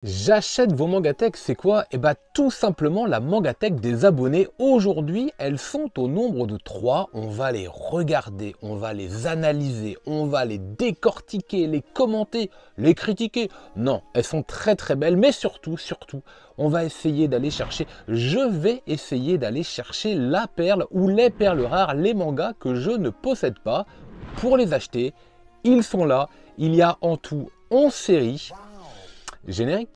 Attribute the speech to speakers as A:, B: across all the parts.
A: J'achète vos mangatech, c'est quoi? Eh bien tout simplement la mangatech des abonnés. Aujourd'hui, elles sont au nombre de 3. On va les regarder, on va les analyser, on va les décortiquer, les commenter, les critiquer. Non, elles sont très très belles, mais surtout, on va essayer d'aller chercher, je vais essayer d'aller chercher la perle ou les perles rares, les mangas que je ne possède pas pour les acheter. Ils sont là, il y a en tout 11 séries. Générique.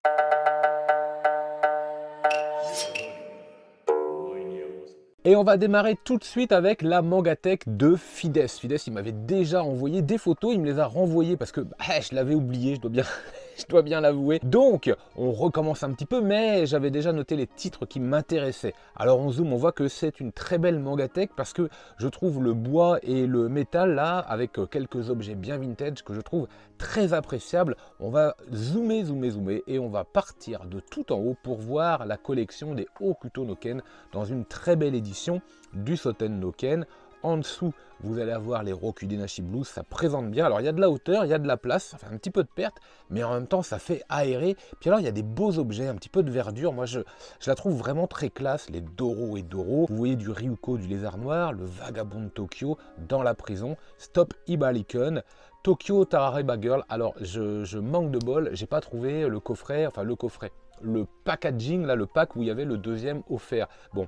A: Et on va démarrer tout de suite avec la mangatech de Fides. Fides, il m'avait déjà envoyé des photos, il me les a renvoyées parce que je l'avais oublié, je dois bien l'avouer. Donc, on recommence un petit peu, mais j'avais déjà noté les titres qui m'intéressaient. Alors on zoome, on voit que c'est une très belle mangatech parce que je trouve le bois et le métal là, avec quelques objets bien vintage que je trouve très appréciables. On va zoomer et on va partir de tout en haut pour voir la collection des Hokuto no Ken dans une très belle édition du Soten no Ken. En dessous, vous allez avoir les Rokudenashi Blues, ça présente bien. Alors, il y a de la hauteur, il y a de la place, ça fait un petit peu de perte, mais en même temps, ça fait aérer. Puis alors, il y a des beaux objets, un petit peu de verdure. Moi, je la trouve vraiment très classe, les Doro et Doro. Vous voyez du Ryuko, du lézard noir, le vagabond de Tokyo dans la prison, Stop Ibalikon, Tokyo Tarareba Girl. Alors, je manque de bol, j'ai pas trouvé le coffret, le packaging, là, le pack où il y avait le deuxième offert. Bon.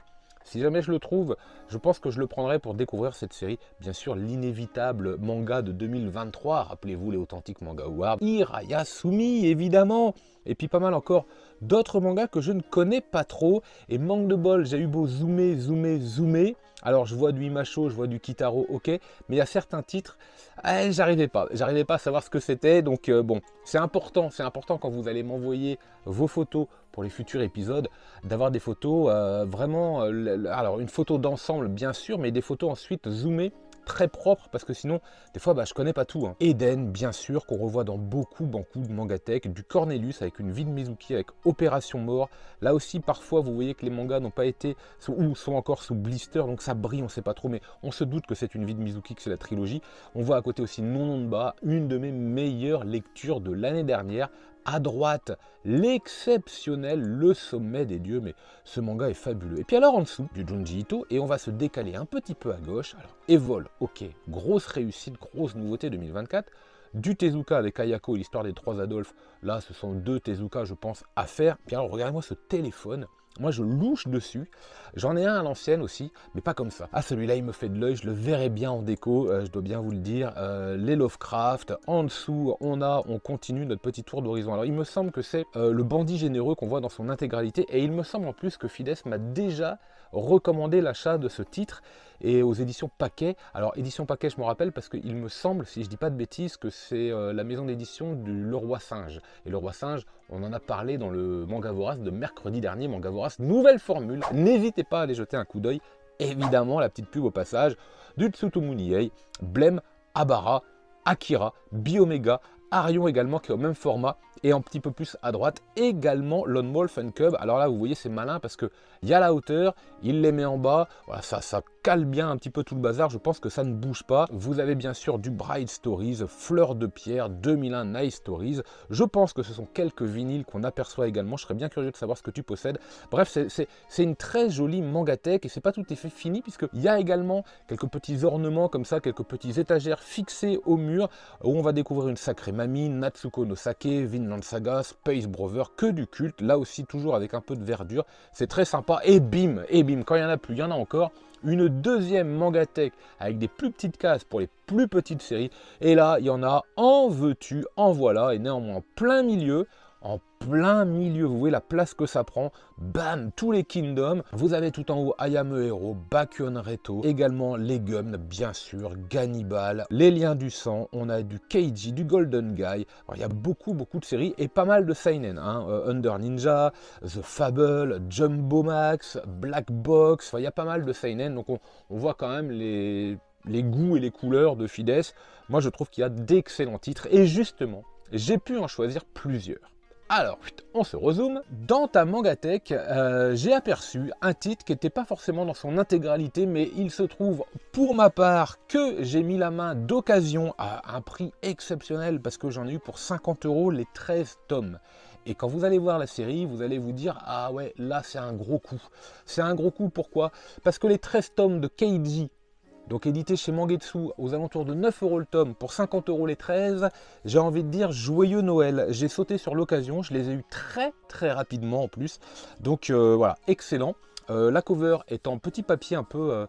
A: Si jamais je le trouve, je pense que je le prendrai pour découvrir cette série. Bien sûr, l'inévitable manga de 2023, rappelez-vous les authentiques manga awards. Hirayasumi, évidemment. Et puis pas mal encore d'autres mangas que je ne connais pas trop. Et manque de bol, j'ai eu beau zoomer. Alors je vois du Imacho, je vois du Kitaro, ok. Mais il y a certains titres, j'arrivais pas à savoir ce que c'était. Donc bon, c'est important quand vous allez m'envoyer vos photos pour les futurs épisodes, d'avoir des photos vraiment, alors une photo d'ensemble bien sûr, mais des photos ensuite zoomées, très propres, parce que sinon, des fois, je connais pas tout. Eden, bien sûr, qu'on revoit dans beaucoup de mangatech, du Cornelius avec une vie de Mizuki, avec Opération Mort. Là aussi, parfois, vous voyez que les mangas n'ont pas été, ou sont encore sous blister, donc ça brille, on sait pas trop, mais on se doute que c'est une vie de Mizuki, que c'est la trilogie. On voit à côté aussi Nononba, une de mes meilleures lectures de l'année dernière. À droite, l'exceptionnel Le Sommet des Dieux, mais ce manga est fabuleux. Et puis alors en dessous, du Junji Ito, et on va se décaler un petit peu à gauche. Alors Evol, ok, grosse réussite, grosse nouveauté 2024. Du Tezuka avec Ayako et l'histoire des trois Adolphes. Là, ce sont deux Tezuka, je pense, à faire. Puis alors, regardez-moi ce téléphone. Moi, je louche dessus. J'en ai un à l'ancienne aussi, mais pas comme ça. Ah, celui-là, il me fait de l'œil. Je le verrai bien en déco, je dois bien vous le dire. Les Lovecraft. En dessous, on continue notre petit tour d'horizon. Alors, il me semble que c'est le bandit généreux qu'on voit dans son intégralité. Et il me semble en plus que Fides m'a déjà recommandé l'achat de ce titre et aux éditions Paquet. Alors, édition Paquet, je me rappelle parce qu'il me semble, si je dis pas de bêtises, que c'est la maison d'édition du Le Roi Singe. Et Le Roi Singe, on en a parlé dans le Manga Vorace de mercredi dernier, Manga Vorace, nouvelle formule. N'hésitez pas à aller jeter un coup d'œil. Évidemment, la petite pub au passage du Tsutomu-Nihei, Blême, Abara, Akira, Biomega, Arion également qui est au même format et un petit peu plus à droite également Lone Wolf and Cub. Alors là vous voyez c'est malin parce que il y a la hauteur, il les met en bas, voilà, ça cale bien un petit peu tout le bazar, je pense que ça ne bouge pas. Vous avez bien sûr du Bright Stories, Fleur de Pierre, 2001 Nice Stories. Je pense que ce sont quelques vinyles qu'on aperçoit également, je serais bien curieux de savoir ce que tu possèdes. Bref, c'est une très jolie mangatech et c'est pas tout à fait fini puisqu'il y a également quelques petits ornements comme ça, quelques petits étagères fixées au mur où on va découvrir une sacrée mamie, Natsuko no Sake, Vinland Saga, Space Brother, que du culte, là aussi toujours avec un peu de verdure, c'est très sympa, et bim, quand il y en a plus, il y en a encore, une deuxième mangatech avec des plus petites cases pour les plus petites séries, et là il y en a en veux-tu, en voilà, et néanmoins en plein milieu, vous voyez la place que ça prend, bam, tous les Kingdoms, vous avez tout en haut Ayame Hero, Bakyon Reto, également les Gums, bien sûr, Gannibal, les Liens du Sang, on a du Keiji, du Golden Guy, alors, il y a beaucoup de séries et pas mal de seinen, Under Ninja, The Fable, Jumbo Max, Black Box, il y a pas mal de seinen, donc on voit quand même les goûts et les couleurs de Fides. Moi je trouve qu'il y a d'excellents titres et justement, j'ai pu en choisir plusieurs. Alors, on se rezoome. Dans ta mangatech, j'ai aperçu un titre qui n'était pas forcément dans son intégralité, mais il se trouve, pour ma part, que j'ai mis la main d'occasion à un prix exceptionnel, parce que j'en ai eu pour 50 € les 13 tomes. Et quand vous allez voir la série, vous allez vous dire, ah ouais, là c'est un gros coup. C'est un gros coup, pourquoi? Parce que les 13 tomes de Keiji, donc édité chez Mangetsu, aux alentours de 9 € le tome, pour 50 € les 13, j'ai envie de dire joyeux Noël. J'ai sauté sur l'occasion, je les ai eu très rapidement en plus. Donc voilà, excellent. La cover est en petit papier un peu,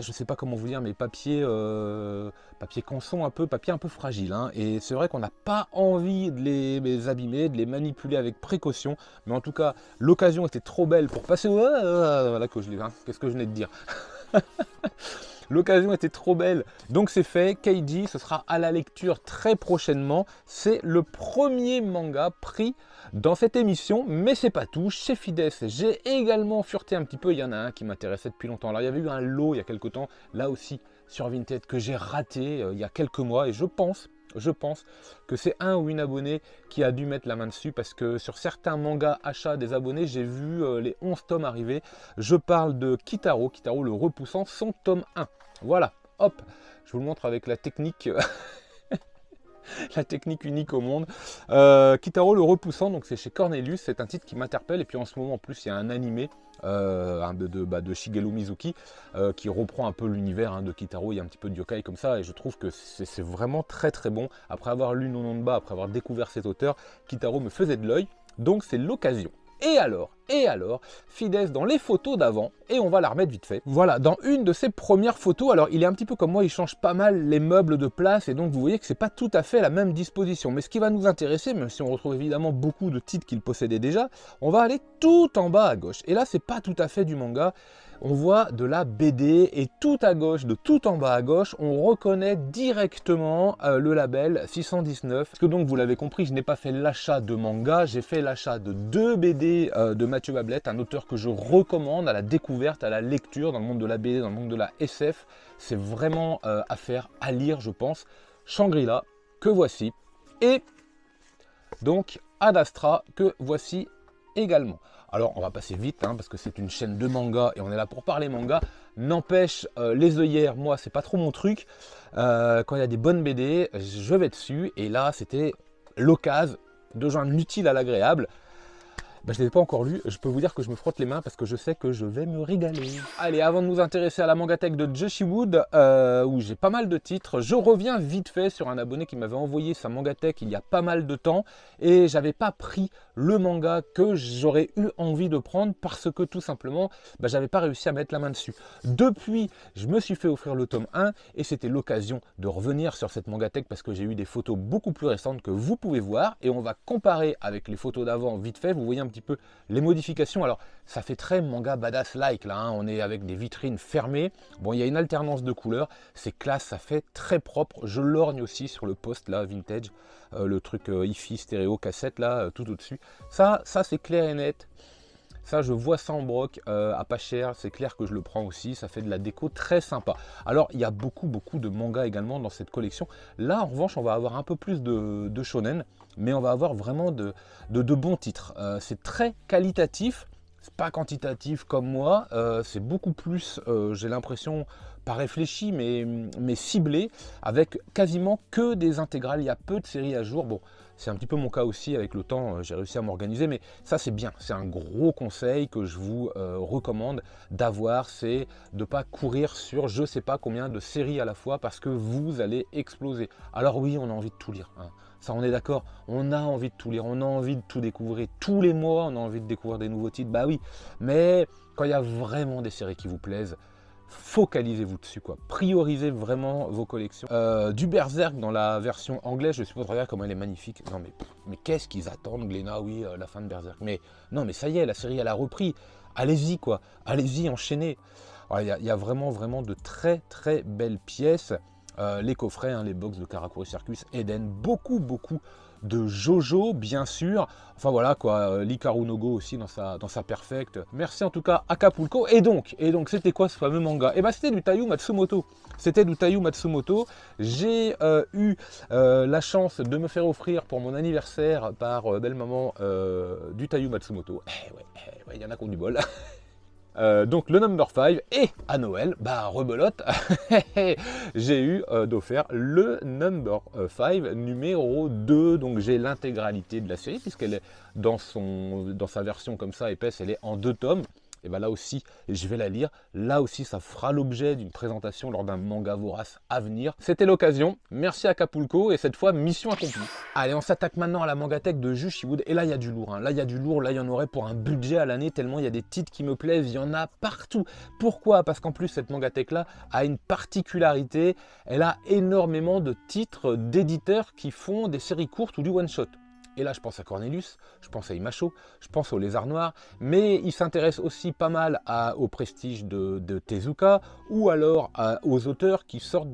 A: je sais pas comment vous dire, mais papier canson un peu, papier un peu fragile. Hein. Et c'est vrai qu'on n'a pas envie de les abîmer, de les manipuler avec précaution. Mais en tout cas, l'occasion était trop belle pour passer au... Voilà que je l'ai, hein. Qu'est-ce que je venais de dire? L'occasion était trop belle, donc c'est fait. Keiji, ce sera à la lecture très prochainement. C'est le premier manga pris dans cette émission, mais c'est pas tout. Chez Fides, j'ai également fureté un petit peu. Il y en a un qui m'intéressait depuis longtemps. Alors il y avait eu un lot il y a quelques temps, là aussi sur Vinted, que j'ai raté il y a quelques mois, et je pense que c'est un ou une abonnée qui a dû mettre la main dessus, parce que sur certains mangas achats des abonnés, j'ai vu les 11 tomes arriver. Je parle de Kitaro le repoussant, son tome 1. Voilà, hop, je vous le montre avec la technique, la technique unique au monde. Kitaro le repoussant, donc c'est chez Cornelius, c'est un titre qui m'interpelle, et puis en ce moment en plus il y a un animé de Shigeru Mizuki qui reprend un peu l'univers de Kitaro. Il y a un petit peu de yokai comme ça, et je trouve que c'est vraiment très bon. Après avoir lu Nononba, après avoir découvert cet auteur, Kitaro me faisait de l'œil, donc c'est l'occasion. Et alors, Fides dans les photos d'avant, et on va la remettre vite fait. Voilà, dans une de ses premières photos, alors il est un petit peu comme moi, il change pas mal les meubles de place, et donc vous voyez que c'est pas tout à fait la même disposition. Mais ce qui va nous intéresser, même si on retrouve évidemment beaucoup de titres qu'il possédait déjà, on va aller tout en bas à gauche. Et là, c'est pas tout à fait du manga. On voit de la BD, et tout à gauche, de tout en bas à gauche, on reconnaît directement le label 619. Parce que donc, vous l'avez compris, je n'ai pas fait l'achat de manga, j'ai fait l'achat de 2 BD de Mathieu Bablette, un auteur que je recommande à la découverte, à la lecture, dans le monde de la BD, dans le monde de la SF. C'est vraiment à faire, à lire, je pense. Shangri-La, que voici. Et donc, Ad Astra, que voici également. Alors on va passer vite parce que c'est une chaîne de manga et on est là pour parler manga. N'empêche, les œillères, moi c'est pas trop mon truc. Quand il y a des bonnes BD, je vais dessus, et là c'était l'occasion de joindre l'utile à l'agréable. Je ne l'ai pas encore lu, je peux vous dire que je me frotte les mains parce que je sais que je vais me régaler. Allez, avant de nous intéresser à la mangatech de Joshi Wood, où j'ai pas mal de titres, je reviens vite fait sur un abonné qui m'avait envoyé sa mangatech il y a pas mal de temps, et j'avais pas pris le manga que j'aurais eu envie de prendre parce que tout simplement, j'avais pas réussi à mettre la main dessus. Depuis, je me suis fait offrir le tome 1 et c'était l'occasion de revenir sur cette mangatech parce que j'ai eu des photos beaucoup plus récentes que vous pouvez voir, et on va comparer avec les photos d'avant vite fait. Vous voyez un petit peu les modifications. Alors ça fait très manga badass like là, on est avec des vitrines fermées. Bon, il y a une alternance de couleurs, c'est classe, ça fait très propre. Je lorgne aussi sur le post là, vintage, le truc hi-fi stéréo cassette là, tout au-dessus. Ça c'est clair et net. Ça, je vois ça en broc à pas cher, c'est clair que je le prends aussi, ça fait de la déco très sympa. Alors, il y a beaucoup de mangas également dans cette collection. Là, en revanche, on va avoir un peu plus de shonen, mais on va avoir vraiment de bons titres. C'est très qualitatif, c'est pas quantitatif comme moi, c'est beaucoup plus, j'ai l'impression, pas réfléchi, mais ciblé, avec quasiment que des intégrales. Il y a peu de séries à jour. Bon, c'est un petit peu mon cas aussi, avec le temps, j'ai réussi à m'organiser, mais ça c'est bien. C'est un gros conseil que je vous recommande d'avoir, c'est de ne pas courir sur je sais pas combien de séries à la fois, parce que vous allez exploser. Alors oui, on a envie de tout lire, ça on est d'accord, on a envie de tout lire, on a envie de tout découvrir. Tous les mois, on a envie de découvrir des nouveaux titres, bah oui, mais quand il y a vraiment des séries qui vous plaisent, focalisez-vous dessus, quoi. Priorisez vraiment vos collections. Du Berserk dans la version anglaise, je suppose, regarde comment elle est magnifique. Non mais qu'est-ce qu'ils attendent, Glénat? Oui, la fin de Berserk. Mais non, mais ça y est, la série elle a repris. Allez-y, quoi. Allez-y, enchaînez. Il y a vraiment de très belles pièces. Les coffrets, les box de Karakuri Circus, Eden, beaucoup de Jojo, bien sûr. Enfin voilà quoi, l'Hikaru no Go aussi dans sa perfect. Merci en tout cas Acapulco. Et donc c'était quoi ce fameux manga? Et c'était du Taiyu Matsumoto. C'était du Taiyu Matsumoto. J'ai eu la chance de me faire offrir pour mon anniversaire par belle maman du Taiyu Matsumoto. Il y en a qui ont du bol. Donc le number 5, et à Noël, bah rebelote, j'ai eu d'offert le number 5 numéro 2, donc j'ai l'intégralité de la série, puisqu'elle est dans sa version comme ça épaisse, elle est en 2 tomes. Et bien là aussi, je vais la lire. Là aussi, ça fera l'objet d'une présentation lors d'un manga vorace à venir. C'était l'occasion. Merci à Acapulco et cette fois, mission accomplie. Allez, on s'attaque maintenant à la mangatech de Jushiwood. Et là, il y a du lourd. Hein. Là, il y a du lourd. Là, il y en aurait pour un budget à l'année tellement il y a des titres qui me plaisent. Il y en a partout. Pourquoi? Parce qu'en plus, cette mangatech-là a une particularité. Elle a énormément de titres d'éditeurs qui font des séries courtes ou du one-shot. Et là, je pense à Cornelius, je pense à Imacho, je pense au Lézard Noir, mais il s'intéresse aussi pas mal au prestige de Tezuka, ou alors aux auteurs qui sortent ou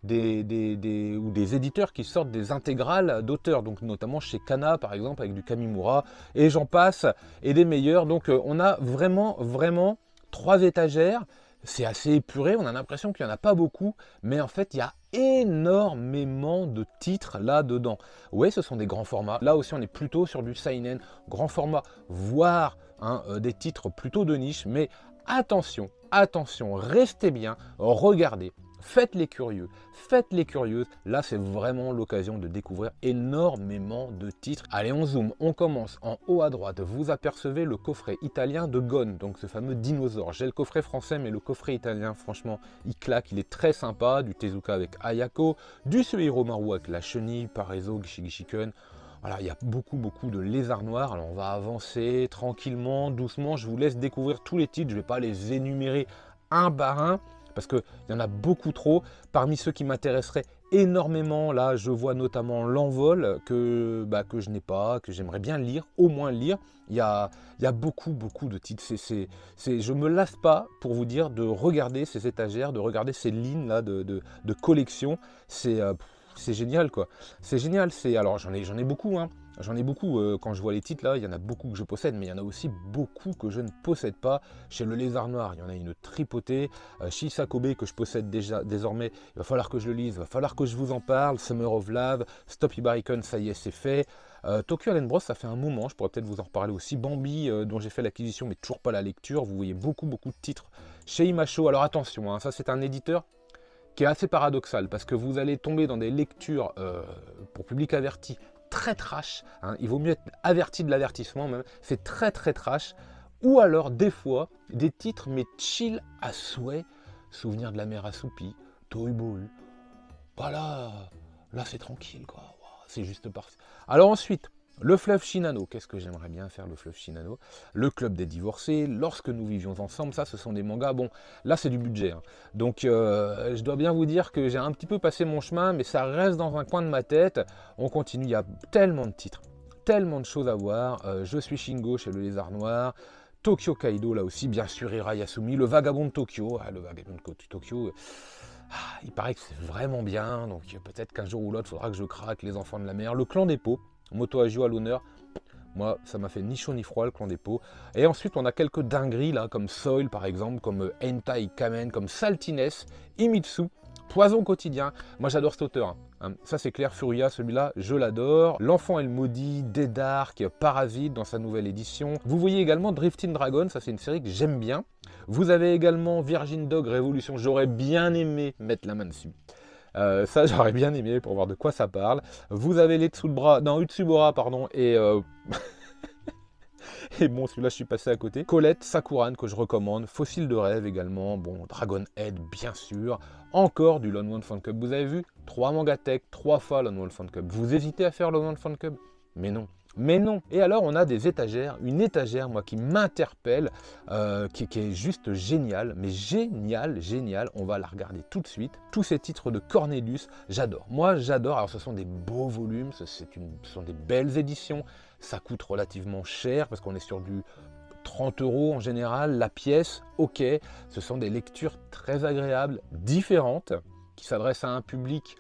A: des éditeurs qui sortent des intégrales d'auteurs, donc notamment chez Kana par exemple avec du Kamimura, et j'en passe, et des meilleurs. Donc on a vraiment 3 étagères. C'est assez épuré, on a l'impression qu'il n'y en a pas beaucoup, mais en fait, il y a énormément de titres là-dedans. Oui, ce sont des grands formats. Là aussi, on est plutôt sur du seinen, grand format, voire des titres plutôt de niche. Mais attention, restez bien, regardez. Faites les curieux, faites les curieuses. Là, c'est vraiment l'occasion de découvrir énormément de titres. Allez, on zoome, on commence en haut à droite. Vous apercevez le coffret italien de Gon, donc ce fameux dinosaure. J'ai le coffret français, mais le coffret italien, franchement, il claque. Il est très sympa. Du Tezuka avec Ayako, du Suehiro Maru avec la chenille, Parezo, Gishiken. Voilà, il y a beaucoup de lézards noirs. Alors, on va avancer tranquillement, doucement. Je vous laisse découvrir tous les titres. Je ne vais pas les énumérer un par un, parce qu'il y en a beaucoup trop. Parmi ceux qui m'intéresseraient énormément, là, je vois notamment L'Envol, que je n'ai pas, que j'aimerais bien lire, au moins lire. Il y a beaucoup de titres. Je ne me lasse pas, pour vous dire, de regarder ces étagères, de regarder ces lignes là de collection. C'est génial, quoi. C'est génial. Alors, j'en ai beaucoup, hein. J'en ai beaucoup, quand je vois les titres là, il y en a beaucoup que je possède, mais il y en a aussi beaucoup que je ne possède pas. Chez le Lézard Noir, il y en a une tripotée. Shisakobe que je possède déjà désormais, il va falloir que je le lise, il va falloir que je vous en parle. Summer of Love, Stop Ibarikon, ça y est, c'est fait. Tokyo Allen Bros, ça fait un moment, je pourrais peut-être vous en reparler aussi. Bambi, dont j'ai fait l'acquisition, mais toujours pas la lecture. Vous voyez beaucoup de titres chez Imacho. Alors attention, hein, ça c'est un éditeur qui est assez paradoxal, parce que vous allez tomber dans des lectures pour public averti très trash, hein. Il vaut mieux être averti de l'avertissement même, c'est très trash, ou alors des fois des titres mais chill à souhait, Souvenir de la mer assoupie, Tohubohu, voilà, là c'est tranquille quoi, wow, c'est juste parfait. Alors ensuite, le fleuve Shinano, qu'est-ce que j'aimerais bien faire le fleuve Shinano, le club des divorcés, Lorsque nous vivions ensemble, ça ce sont des mangas, bon là c'est du budget, hein. Donc je dois bien vous dire que j'ai un petit peu passé mon chemin, mais ça reste dans un coin de ma tête. On continue, il y a tellement de titres, tellement de choses à voir. Je suis Shingo chez le Lézard Noir, Tokyo Kaido là aussi, bien sûr Ira Yasumi, le Vagabond de Tokyo, le Vagabond de Tokyo, il paraît que c'est vraiment bien, donc peut-être qu'un jour ou l'autre, il faudra que je craque les enfants de la mer, le clan des pots, Moto Hagio à l'honneur. Moi, ça m'a fait ni chaud ni froid, le clan des pots. Et ensuite, on a quelques dingueries, là, comme Soil, par exemple, comme Hentai Kamen, comme Saltiness, Imitsu, Poison quotidien. Moi, j'adore cet auteur, hein. Ça, c'est clair, Furia, celui-là, je l'adore. L'Enfant et le Maudit, Dead Dark, Parasite, dans sa nouvelle édition. Vous voyez également Drifting Dragon, ça, c'est une série que j'aime bien. Vous avez également Virgin Dog Révolution, j'aurais bien aimé mettre la main dessus. Ça, j'aurais bien aimé pour voir de quoi ça parle. Vous avez les Utsubora, pardon, et et bon, celui-là, je suis passé à côté. Colette, Sakuran, que je recommande. Fossile de rêve également. Bon, Dragon Head, bien sûr. Encore du Lone Wolf Fan Club. Vous avez vu 3 mangatech, 3 fois Lone Wolf Fan Club. Vous hésitez à faire Lone Wolf Fan Club? Mais non. Mais non. Et alors, on a des étagères, une étagère, moi, qui m'interpelle, qui est juste géniale, mais génial. On va la regarder tout de suite. Tous ces titres de Cornelius, j'adore. Moi, j'adore. Alors, ce sont des beaux volumes, ce sont des belles éditions. Ça coûte relativement cher, parce qu'on est sur du 30 € en général, la pièce, ok. Ce sont des lectures très agréables, différentes, qui s'adressent à un public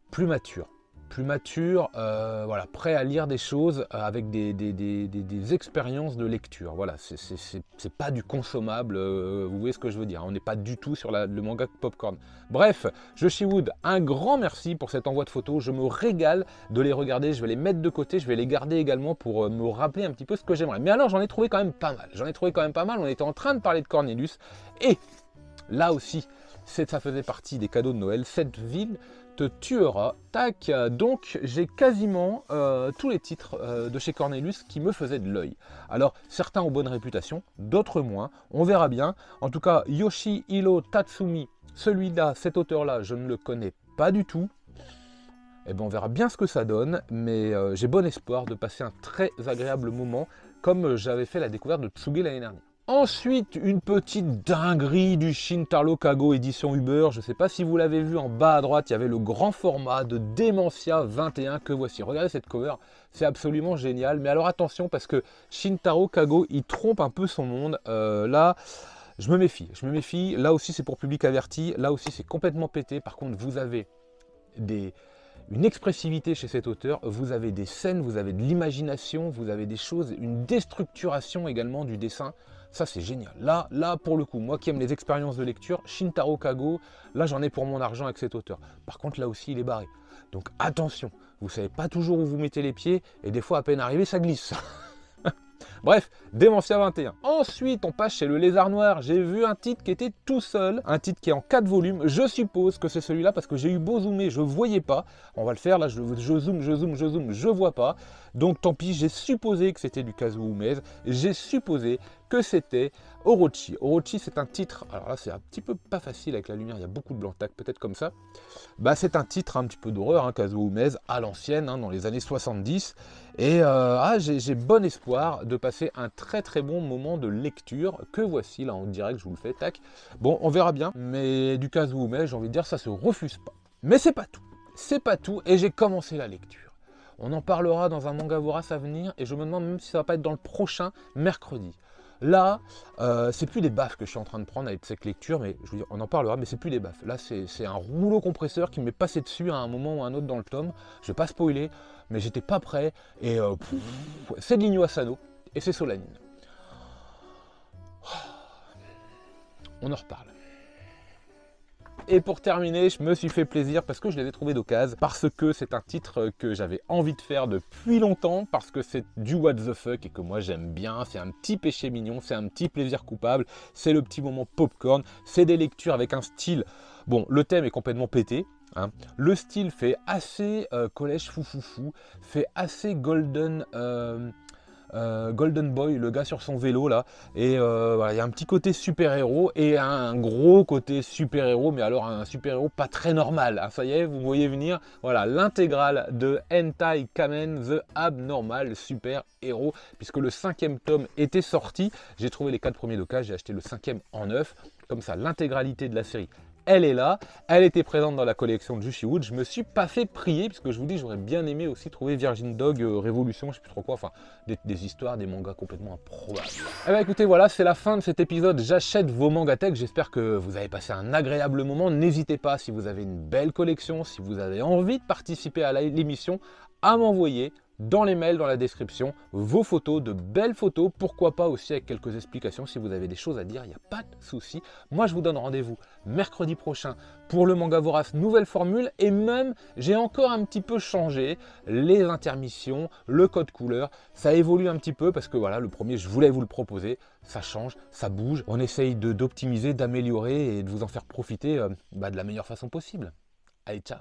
A: plus mature. plus mature, voilà, prêt à lire des choses avec des expériences de lecture. Voilà, c'est pas du consommable, vous voyez ce que je veux dire, on n'est pas du tout sur le manga popcorn. Bref, Joshiwood, un grand merci pour cet envoi de photos, je me régale de les regarder, je vais les mettre de côté, je vais les garder également pour me rappeler un petit peu ce que j'aimerais. Mais alors j'en ai trouvé quand même pas mal, on était en train de parler de Cornelius, et là aussi, ça faisait partie des cadeaux de Noël, cette ville te tuera, tac, donc j'ai quasiment tous les titres de chez Cornelius qui me faisaient de l'œil. Alors certains ont bonne réputation, d'autres moins, on verra bien. En tout cas, Yoshihiro Tatsumi, celui-là, cet auteur-là, je ne le connais pas du tout. Eh bien, on verra bien ce que ça donne, mais j'ai bon espoir de passer un très agréable moment, comme j'avais fait la découverte de Tsuge l'année dernière. Ensuite, une petite dinguerie du Shintaro Kago édition Uber. Je ne sais pas si vous l'avez vu en bas à droite, il y avait le grand format de Dementia 21 que voici. Regardez cette cover, c'est absolument génial. Mais alors attention parce que Shintaro Kago, il trompe un peu son monde. Là, je me méfie. Là aussi, c'est pour public averti. Là aussi, c'est complètement pété. Par contre, vous avez une expressivité chez cet auteur, vous avez des scènes, vous avez de l'imagination, vous avez des choses, une déstructuration également du dessin. Ça, c'est génial. Là, pour le coup, moi qui aime les expériences de lecture, Shintaro Kago, là, j'en ai pour mon argent avec cet auteur. Par contre, là aussi, il est barré. Donc, attention, vous ne savez pas toujours où vous mettez les pieds, et des fois, à peine arrivé, ça glisse. Bref, Dementia 21. Ensuite, on passe chez le Lézard Noir. J'ai vu un titre qui était tout seul, un titre qui est en 4 volumes. Je suppose que c'est celui-là parce que j'ai eu beau zoomer, je ne voyais pas. On va le faire, là, je zoome, je vois pas. Donc tant pis, j'ai supposé que c'était du Kazuo Umezu. J'ai supposé que c'était Orochi. Orochi, c'est un titre, alors là, c'est un petit peu pas facile avec la lumière, il y a beaucoup de blanc tac, peut-être comme ça. Bah, c'est un titre un petit peu d'horreur, hein, Kazuo Umezu, à l'ancienne, hein, dans les années 70. Et j'ai bon espoir de passer un très très bon moment de lecture, que voici, là en direct, je vous le fais, tac. Bon, on verra bien, mais du Kazuo Umezu, j'ai envie de dire, ça se refuse pas. Mais c'est pas tout, et j'ai commencé la lecture. On en parlera dans un manga vorace à venir, et je me demande même si ça va pas être dans le prochain mercredi. Là, c'est plus des baffes que je suis en train de prendre avec cette lecture, mais je veux dire, on en parlera, mais c'est plus des baffes. Là, c'est un rouleau compresseur qui m'est passé dessus à un moment ou à un autre dans le tome. Je vais pas spoiler, mais j'étais pas prêt. Et c'est de l'Inyo Asano, et c'est Solanine. On en reparle. Et pour terminer, je me suis fait plaisir parce que je l'avais trouvé d'occasion, parce que c'est un titre que j'avais envie de faire depuis longtemps, parce que c'est du what the fuck et que moi j'aime bien, c'est un petit péché mignon, c'est un petit plaisir coupable, c'est le petit moment popcorn, c'est des lectures avec un style, bon, le thème est complètement pété, hein. Le style fait assez collège fou, fait assez golden... Golden Boy, le gars sur son vélo là, et voilà, il y a un petit côté super-héros et un gros côté super-héros, mais alors un super-héros pas très normal, hein, ça y est, vous voyez venir, voilà, l'intégrale de Hentai Kamen The Abnormal Super-Héros, puisque le 5e tome était sorti, j'ai trouvé les 4 premiers d'occasion, j'ai acheté le 5e en neuf, comme ça l'intégralité de la série, elle est là, elle était présente dans la collection de Joshiwood, je me suis pas fait prier, puisque je vous dis, j'aurais bien aimé aussi trouver Virgin Dog, Révolution, je sais plus trop quoi, enfin, des histoires, des mangas complètement improbables. Eh bien écoutez, voilà, c'est la fin de cet épisode, j'achète vos mangatech, j'espère que vous avez passé un agréable moment, n'hésitez pas, si vous avez une belle collection, si vous avez envie de participer à l'émission, à m'envoyer dans les mails, dans la description, vos photos, de belles photos, pourquoi pas aussi avec quelques explications si vous avez des choses à dire, il n'y a pas de souci. Moi, je vous donne rendez-vous mercredi prochain pour le manga vorace, nouvelle formule, et même, j'ai encore un petit peu changé les intermissions, le code couleur, ça évolue un petit peu parce que voilà, le premier, je voulais vous le proposer, ça change, ça bouge, on essaye d'optimiser, d'améliorer et de vous en faire profiter de la meilleure façon possible. Allez, ciao!